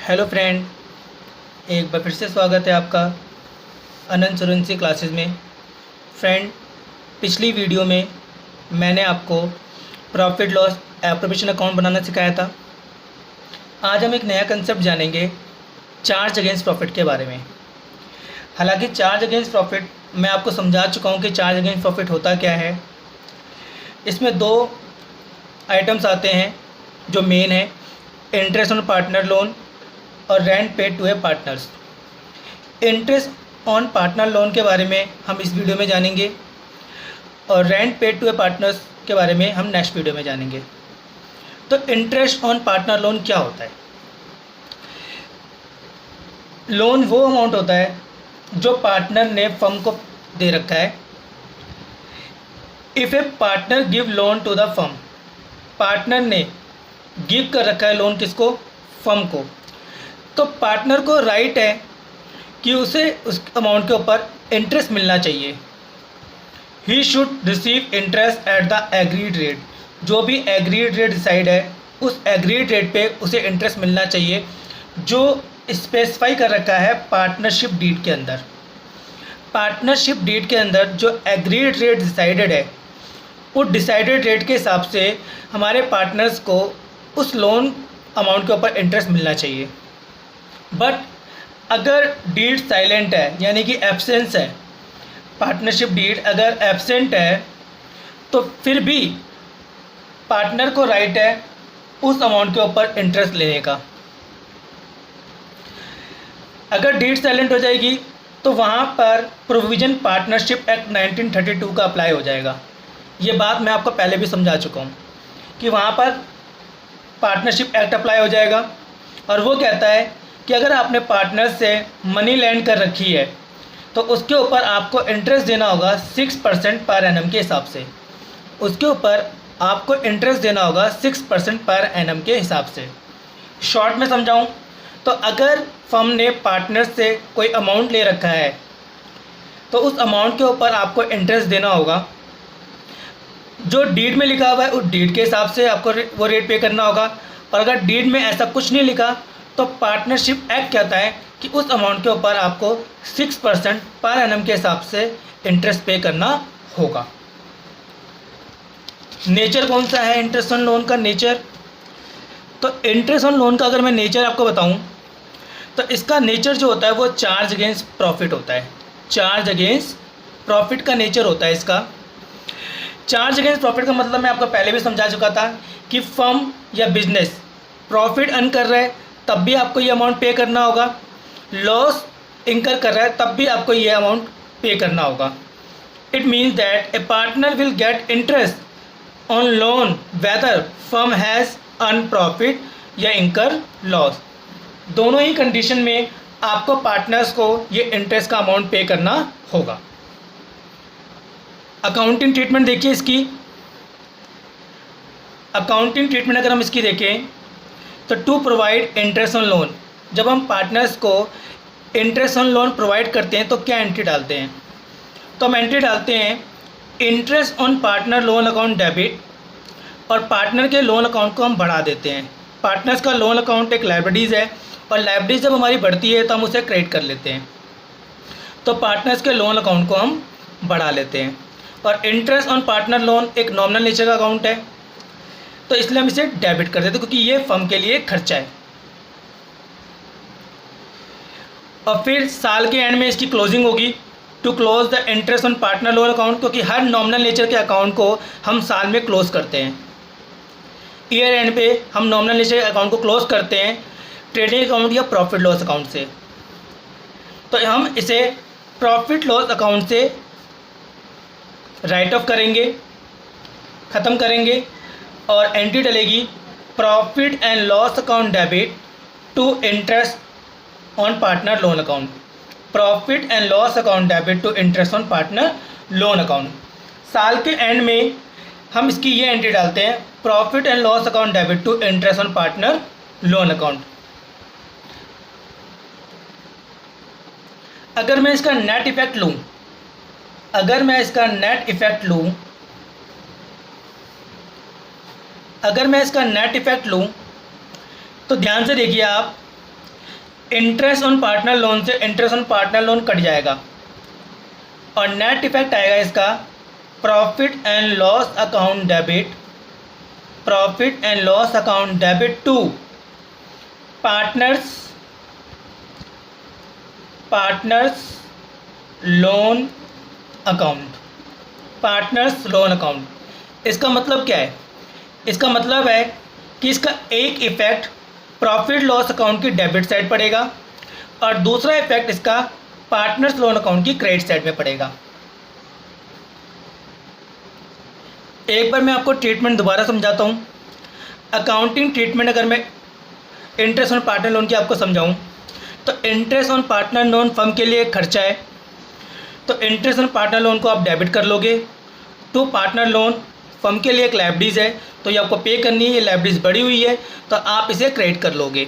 Hello friend, एक बार फिर से स्वागत है आपका अनंत सुरंसी क्लासेस में। फ्रेंड, पिछली वीडियो में मैंने आपको प्रॉफिट लॉस एप्रोप्रिएशन अकाउंट बनाना सिखाया था। आज हम एक नया कंसेप्ट जानेंगे, चार्ज अगेंस्ट प्रॉफिट के बारे में। हालांकि चार्ज अगेंस्ट प्रॉफिट मैं आपको समझा चुका हूँ कि चार्ज अगेंस्ट प्रॉफिट होता क्या है। इसमें दो आइटम्स आते हैं जो मेन है, इंटरेस्ट ऑन पार्टनर लोन और rent paid to a partners. Interest on partner loan के बारे में हम इस वीडियो में जानेंगे और rent paid to a partners के बारे में हम नेक्स्ट वीडियो में जानेंगे। तो इंटरेस्ट ऑन पार्टनर लोन क्या होता है? लोन वो अमाउंट होता है जो पार्टनर ने फर्म को दे रखा है। If a partner give loan to the firm, partner ने गिव कर रखा है लोन किसको? फर्म को। तो पार्टनर को राइट है कि उसे उस अमाउंट के ऊपर इंटरेस्ट मिलना चाहिए। ही should receive interest at the agreed rate. जो भी एग्रीड रेट डिसाइड है उस एग्रीड रेट पे उसे इंटरेस्ट मिलना चाहिए, जो स्पेसिफाई कर रखा है पार्टनरशिप डीड के अंदर। पार्टनरशिप डीड के अंदर जो एग्रीड रेट डिसाइडेड है, उस डिसाइडेड रेट के हिसाब से हमारे पार्टनर्स को उस लोन अमाउंट के ऊपर इंटरेस्ट मिलना चाहिए। बट अगर डीड साइलेंट है, यानी कि एब्सेंस है, पार्टनरशिप डीड अगर एब्सेंट है, तो फिर भी पार्टनर को राइट है उस अमाउंट के ऊपर इंटरेस्ट लेने का। अगर डीड साइलेंट हो जाएगी तो वहाँ पर प्रोविज़न पार्टनरशिप एक्ट 1932 का अप्लाई हो जाएगा। ये बात मैं आपको पहले भी समझा चुका हूँ कि वहाँ पर पार्टनरशिप एक्ट अप्लाई हो जाएगा, और वो कहता है कि अगर आपने पार्टनर से मनी लैंड कर रखी है तो उसके ऊपर आपको इंटरेस्ट देना होगा 6% पर एनम के हिसाब से। उसके ऊपर आपको इंटरेस्ट देना होगा 6% पर एनम के हिसाब से। शॉर्ट में समझाऊं तो अगर फर्म ने पार्टनर से कोई अमाउंट ले रखा है तो उस अमाउंट के ऊपर आपको इंटरेस्ट देना होगा। जो डीड में लिखा हुआ है उस डीड के हिसाब से आपको वो रेट पे करना होगा। और अगर डीड में ऐसा कुछ नहीं लिखा तो पार्टनरशिप एक्ट कहता है कि उस अमाउंट के ऊपर आपको 6% पर एनम के हिसाब से इंटरेस्ट पे करना होगा। नेचर कौन सा है इंटरेस्ट ऑन लोन का? नेचर, तो इंटरेस्ट ऑन लोन का अगर मैं नेचर आपको बताऊं तो इसका नेचर जो होता है वो चार्ज अगेंस्ट प्रॉफिट होता है। चार्ज अगेंस्ट प्रॉफिट का नेचर होता है इसका। चार्ज अगेंस्ट प्रॉफिट का मतलब मैं आपको पहले भी समझा चुका था कि फर्म या बिजनेस प्रॉफिट अर्न कर रहा है तब भी आपको ये अमाउंट पे करना होगा, लॉस इंकर कर रहा है तब भी आपको ये अमाउंट पे करना होगा। It means that a partner will get interest on loan whether firm has earn profit या इंकर लॉस। दोनों ही कंडीशन में आपको पार्टनर्स को ये इंटरेस्ट का अमाउंट पे करना होगा। अकाउंटिंग ट्रीटमेंट देखिए इसकी। अकाउंटिंग ट्रीटमेंट अगर हम इसकी देखें तो to provide interest on loan, जब हम पार्टनर्स को इंटरेस्ट ऑन लोन प्रोवाइड करते हैं तो क्या एंट्री डालते हैं? तो हम एंट्री डालते हैं interest on partner loan account debit, और पार्टनर के लोन अकाउंट को हम बढ़ा देते हैं। पार्टनर्स का लोन अकाउंट एक लाइबिलिटीज़ है और लाइबिलिटीज जब हमारी बढ़ती है तो हम उसे क्रेडिट कर लेते हैं। तो पार्टनर्स के लोन अकाउंट को हम बढ़ा लेते हैं। और इंटरेस्ट ऑन पार्टनर लोन एक नॉमिनल नेचर का अकाउंट है, तो इसलिए हम इसे डेबिट कर देते हैं क्योंकि ये फर्म के लिए खर्चा है। और फिर साल के एंड में इसकी क्लोजिंग होगी to close the interest on partner loan account, क्योंकि हर नॉमिनल नेचर के अकाउंट को हम साल में क्लोज करते हैं। ईयर एंड पे हम नॉमिनल नेचर के अकाउंट को क्लोज करते हैं ट्रेडिंग अकाउंट या प्रॉफिट लॉस अकाउंट से। तो हम इसे प्रॉफिट लॉस अकाउंट से राइट ऑफ करेंगे, ख़त्म करेंगे, और एंट्री डलेगी profit and loss account debit to interest on partner loan account. Profit and loss account debit to interest on partner loan account. साल के एंड में हम इसकी ये एंट्री डालते हैं profit and loss account debit to interest on partner loan account. अगर मैं इसका नेट इफेक्ट लूँ, अगर मैं इसका नेट इफेक्ट लूँ तो ध्यान से देखिए आप इंटरेस्ट ऑन पार्टनर लोन से interest on partner loan cut जाएगा और नेट इफेक्ट आएगा इसका profit and loss account debit, profit and loss account debit to partners loan account, partners loan account. इसका मतलब क्या है? इसका मतलब है कि इसका एक इफेक्ट प्रॉफिट लॉस अकाउंट की डेबिट साइड पड़ेगा और दूसरा इफेक्ट इसका पार्टनर्स लोन अकाउंट की क्रेडिट साइड में पड़ेगा। एक बार मैं आपको ट्रीटमेंट दोबारा समझाता हूँ। अकाउंटिंग ट्रीटमेंट अगर मैं इंटरेस्ट ऑन पार्टनर लोन की आपको समझाऊँ तो interest on partner loan firm के लिए खर्चा है, तो इंटरेस्ट ऑन पार्टनर लोन को आप डेबिट कर लोगे। टू पार्टनर लोन फर्म के लिए एक लायबिलिटीज़ है, तो ये आपको पे करनी है, ये लायबिलिटीज़ बढ़ी हुई है तो आप इसे क्रेडिट कर लोगे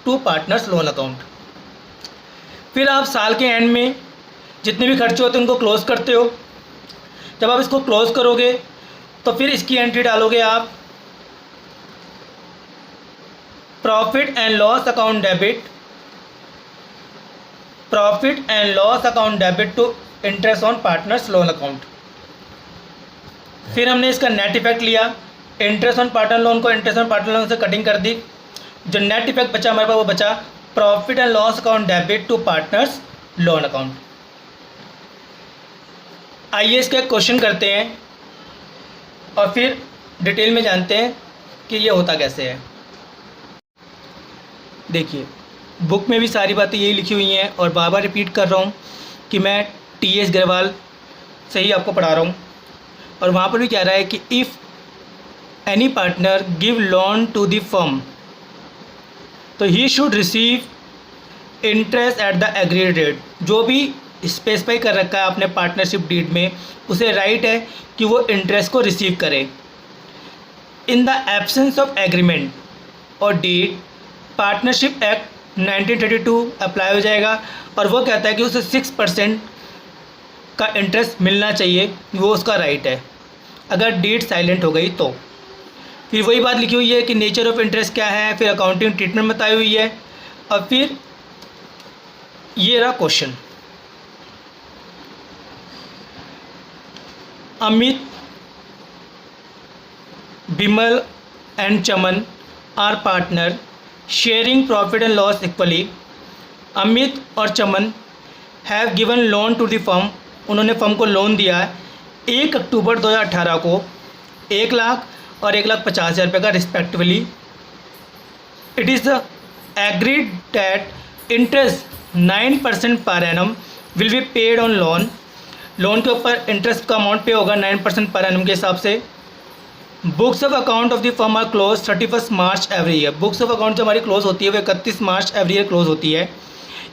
टू पार्टनर्स लोन अकाउंट। फिर आप साल के एंड में जितने भी खर्चे होते हैं उनको क्लोज करते हो। जब आप इसको क्लोज करोगे तो फिर इसकी एंट्री डालोगे आप profit and loss account debit, profit and loss account debit to interest on partners loan account. फिर हमने इसका नेट इफेक्ट लिया, इंटरेस्ट ऑन पार्टनर लोन को इंटरेस्ट ऑन पार्टनर लोन से कटिंग कर दी, जो नेट इफेक्ट बचा हमारे पास वो बचा profit and loss account debit to partners loan account. आइए इसका एक क्वेश्चन करते हैं और फिर डिटेल में जानते हैं कि ये होता कैसे है। देखिए बुक में भी सारी बातें यही लिखी हुई हैं और बार बार रिपीट कर रहा हूँ कि मैं टी.एस. ग्रेवाल से ही आपको पढ़ा रहा हूँ और वहाँ पर भी कह रहा है कि if any partner give loan to the firm तो he should receive interest at the agreed rate. जो भी स्पेसिफाई कर रखा है आपने पार्टनरशिप डीड में उसे राइट है कि वो इंटरेस्ट को रिसीव करे। In the absence of agreement और डीड पार्टनरशिप एक्ट 1932 अप्लाई हो जाएगा और वो कहता है कि उसे 6% का इंटरेस्ट मिलना चाहिए, वो उसका राइट है अगर डीड साइलेंट हो गई तो। फिर वही बात लिखी हुई है कि नेचर ऑफ इंटरेस्ट क्या है, फिर अकाउंटिंग ट्रीटमेंट बताई हुई है और फिर ये रहा question. Amit, Bimal and Chaman are partner sharing profit and loss equally. Amit और Chaman have given loan to the firm, उन्होंने फर्म को लोन दिया है 1 अक्टूबर 2018 को 1 लाख और 1,50,000 रुपये का respectively. It is the agreed that interest 9% per annum will be paid on loan. Loan के ऊपर इंटरेस्ट का अमाउंट पे होगा 9% पर एनम के हिसाब से। Books of account of the firm are close 31 March every year. Books of account जो हमारी क्लोज होती है वो 31 मार्च एवरी ईयर क्लोज होती है।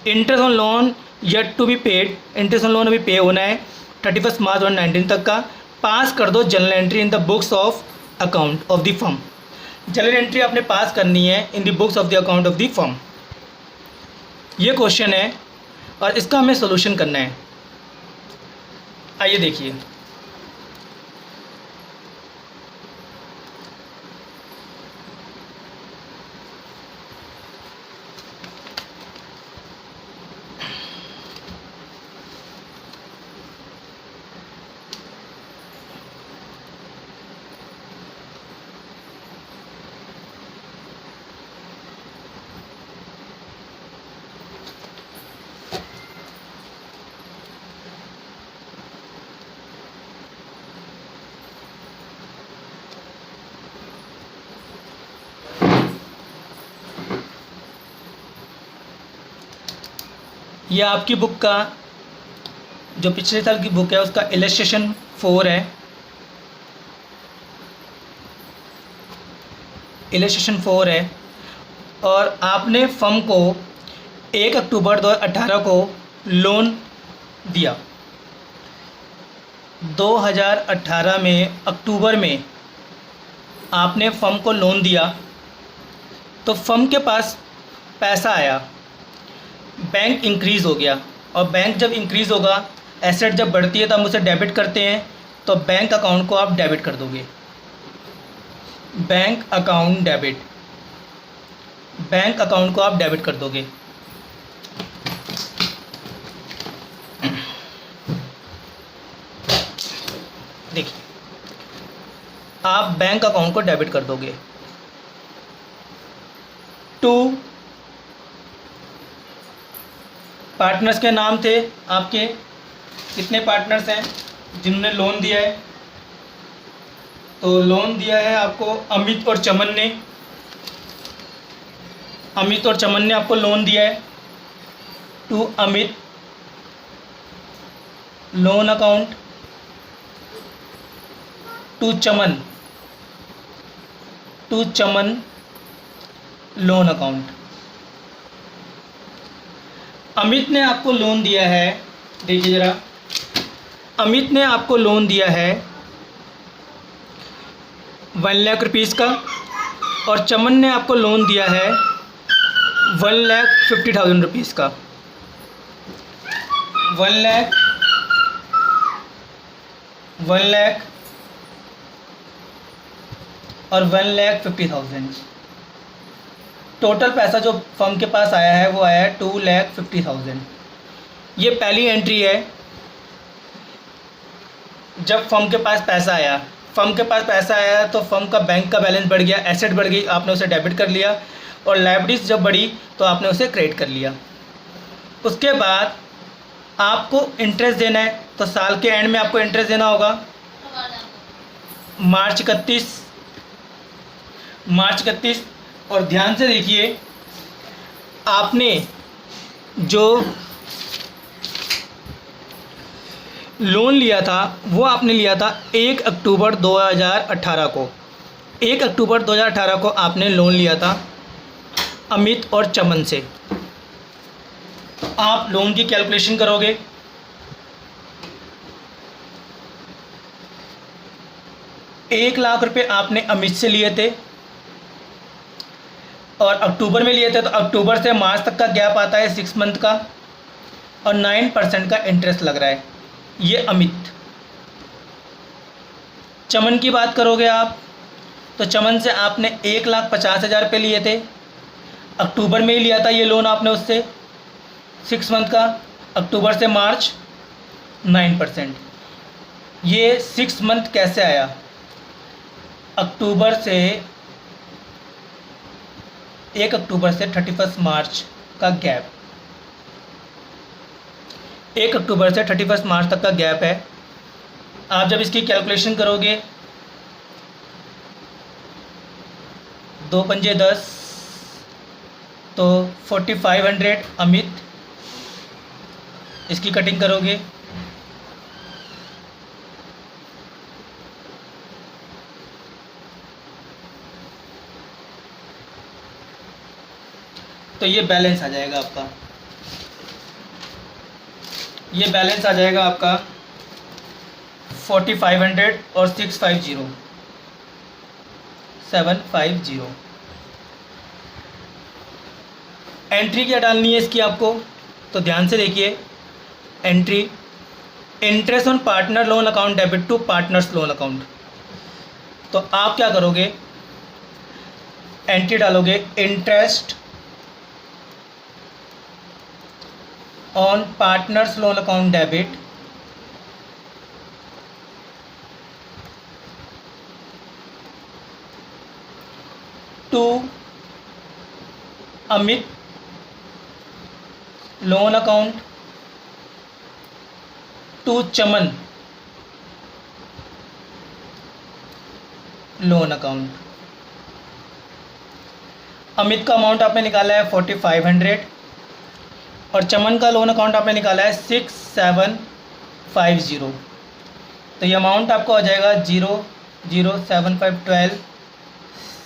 Interest on loan yet to be paid, interest on loan अभी पे होना है 31 मार्च 2019 तक का। पास कर दो general entry in the books of account of the firm. General entry आपने पास करनी है in the books of the account of the firm. ये क्वेश्चन है और इसका हमें सोल्यूशन करना है। आइए देखिए, यह आपकी बुक का जो पिछले साल की बुक है उसका इलस्ट्रेशन 4 है। इलस्ट्रेशन 4 है और आपने फर्म को 1 अक्टूबर 2018 को लोन दिया। 2018 में अक्टूबर में आपने फर्म को लोन दिया तो फर्म के पास पैसा आया, बैंक इंक्रीज़ हो गया और बैंक जब इंक्रीज़ होगा, एसेट जब बढ़ती है तो हम उसे डेबिट करते हैं, तो बैंक अकाउंट को आप डेबिट कर दोगे। Bank account debit, bank account को आप डेबिट कर दोगे। देखिए, आप बैंक अकाउंट को डेबिट कर दोगे टू पार्टनर्स के नाम थे आपके, कितने पार्टनर्स हैं जिन्होंने लोन दिया है? तो लोन दिया है आपको अमित और चमन ने। अमित और चमन ने आपको लोन दिया है to Amit loan account to Chaman loan account. Amit ने आपको लोन दिया है, देखिए ज़रा, अमित ने आपको लोन दिया है 1 लाख रुपीज़ का और चमन ने आपको लोन दिया है 1,50,000 रुपीज़ का। 1 लाख और 1,50,000। टोटल पैसा जो फर्म के पास आया है वो आया है 2,50,000। ये पहली एंट्री है जब फर्म के पास पैसा आया। फर्म के पास पैसा आया तो फर्म का बैंक का बैलेंस बढ़ गया, एसेट बढ़ गई, आपने उसे डेबिट कर लिया, और लायबिलिटीज जब बढ़ी तो आपने उसे क्रेडिट कर लिया। उसके बाद आपको इंटरेस्ट देना है, तो साल के एंड में आपको इंटरेस्ट देना होगा मार्च 31। और ध्यान से देखिए, आपने जो लोन लिया था वो आपने लिया था 1 अक्टूबर 2018 को। 1 अक्टूबर 2018 को आपने लोन लिया था अमित और चमन से। आप लोन की कैलकुलेशन करोगे, एक लाख रुपए आपने अमित से लिए थे और अक्टूबर में लिए थे, तो अक्टूबर से मार्च तक का गैप आता है 6 मंथ का, और 9% का इंटरेस्ट लग रहा है। ये अमित। चमन की बात करोगे आप, तो चमन से आपने 1,50,000 रुपये लिए थे, अक्टूबर में ही लिया था ये लोन आपने उससे 6 मंथ का, अक्टूबर से मार्च 9%। ये 6 मंथ कैसे आया? अक्टूबर से 1 अक्टूबर से 31 मार्च का गैप, 1 अक्टूबर से 31 मार्च तक का गैप है। आप जब इसकी कैलकुलेशन करोगे, 2 पंजे 10, तो 4500 अमित, इसकी कटिंग करोगे तो ये बैलेंस आ जाएगा आपका, ये बैलेंस आ जाएगा आपका 4500 और 750। एंट्री क्या डालनी है इसकी आपको? तो ध्यान से देखिए, entry interest on partner loan account debit to partners loan account. तो आप क्या करोगे, एंट्री डालोगे interest on partners loan account debit to Amit loan account to Chaman loan account. Amit का अमाउंट आपने निकाला है 4500 और चमन का लोन अकाउंट आपने निकाला है 6750। तो ये अमाउंट आपको आ जाएगा 0 0 7 5 12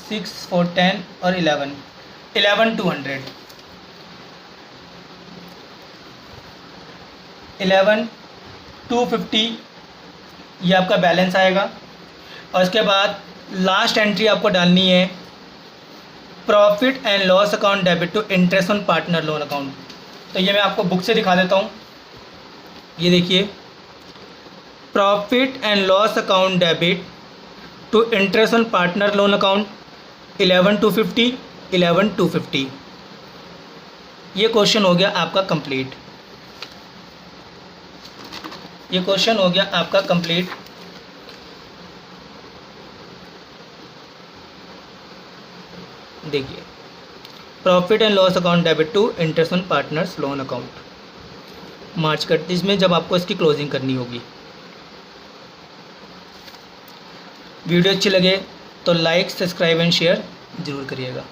6 4 10 और 11,200 11,250 ये आपका बैलेंस आएगा। और इसके बाद लास्ट एंट्री आपको डालनी है profit and loss account debit to interest on partner loan account. तो ये मैं आपको बुक से दिखा देता हूँ, ये देखिए, profit and loss account debit to interest on partner loan account 11,250 11,250। ये क्वेश्चन हो गया आपका कंप्लीट, ये क्वेश्चन हो गया आपका कंप्लीट। देखिए, profit and loss account debit to interest on partners loan account March 31 में जब आपको इसकी क्लोजिंग करनी होगी। वीडियो अच्छी लगे तो लाइक, सब्सक्राइब एंड शेयर ज़रूर करिएगा।